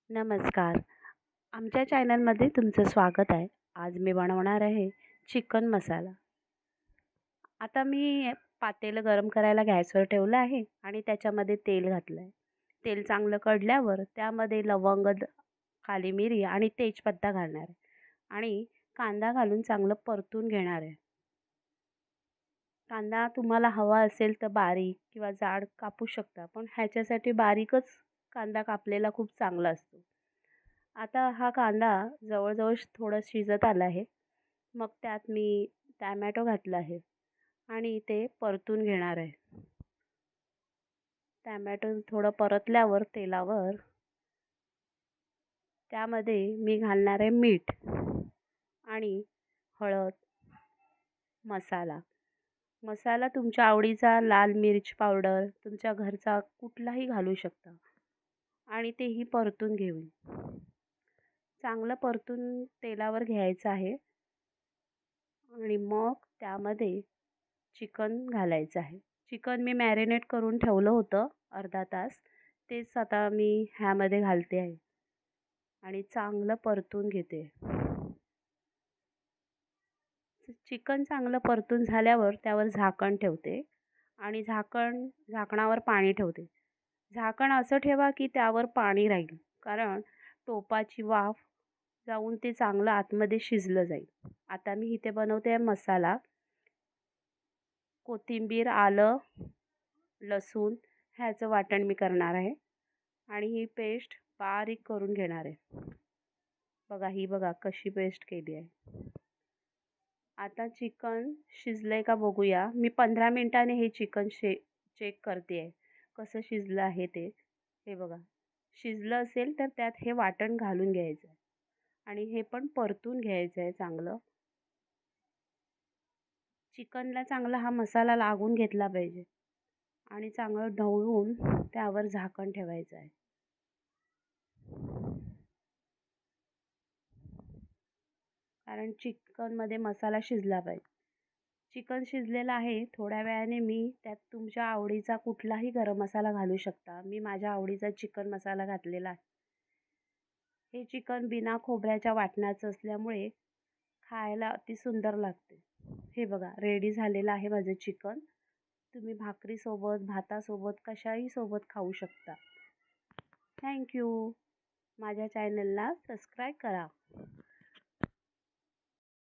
नमस्कार. आमच्या चॅनलमध्ये तुमचं स्वागत आहे. आज मी बनवणार आहे चिकन मसाला. आता मी पातेलं गरम करायला गॅसवर ठेवलं आहे आणि त्याच्यामध्ये तेल घातलं आहे. तेल चांगलं कढल्यावर त्यामध्ये लवंग, काली मिरी आणि तेजपत्ता घालणार आहे आणि कांदा घालून चांगलं परतून घेणार आहे. कांदा तुम्हाला हवा असेल तर बारीक किंवा जाड कापू शकता, पण ह्याच्यासाठी बारीकच कांदा कापलेला खूप चांगला असतो. आता हा कांदा जवळ-जवळ थोडं शिजत आला आहे. मग त्यात मी टोमॅटो घातला आहे आणि ते परतून घेणार आहे. टोमॅटो थोडं परतल्यावर तेलावर त्यामध्ये मी घालणार आहे मीठ आणि हळद, मसाला. मसाला तुमच्या आवडीचा लाल मिर्च पावडर तुमच्या घरचा कुठलाही घालू शकता आणि तेही परतून घेऊ. चांगलं परतून तेलावर घ्यायचं आहे आणि मग त्यामध्ये चिकन घालायचं आहे. चिकन मी मॅरिनेट करून ठेवलं होतं अर्धा तास. तेच आता मी ह्यामध्ये घालते आहे आणि चांगलं परतून घेते. चिकन चांगलं परतून झाल्यावर त्यावर झाकण ठेवते आणि झाकणावर पाणी ठेवते. झाकण असं ठेवा की त्यावर पाणी राहील, कारण टोपाची वाफ जाऊन ते चांगलं आतमध्ये शिजलं जाईल. आता मी इथे बनवते आहे मसाला. कोथिंबीर, आलं, लसूण ह्याचं वाटण मी करणार आहे आणि ही पेस्ट बारीक करून घेणार आहे. बघा कशी पेस्ट केली आहे. आता चिकन शिजलंय का बघूया. मी 15 मिनिटांनी हे चिकन चेक करते आहे कसं शिजलं आहे ते. हे बघा, शिजलं असेल तर त्यात हे वाटण घालून घ्यायचं आहे आणि हे पण परतून घ्यायचं आहे चांगलं. चिकनला चांगला हा मसाला लागून घेतला पाहिजे आणि चांगलं ढवळून त्यावर झाकण ठेवायचं आहे. कारण चिकनमध्ये मसाला शिजला पाहिजे. चिकन शिजलेलं आहे. थोड्या वेळाने मी त्यात तुमच्या आवडीचा कुठलाही गरम मसाला घालू शकता. मी माझ्या आवडीचा चिकन मसाला घातलेला आहे. हे चिकन बिना खोबऱ्याच्या वाटणाचं असल्यामुळे खायला अतिसुंदर लागते. हे बघा, रेडी झालेलं आहे माझं चिकन. तुम्ही भाकरीसोबत, भातासोबत कशाही सोबत खाऊ शकता. Thank you. माझ्या चॅनलला सबस्क्राईब करा.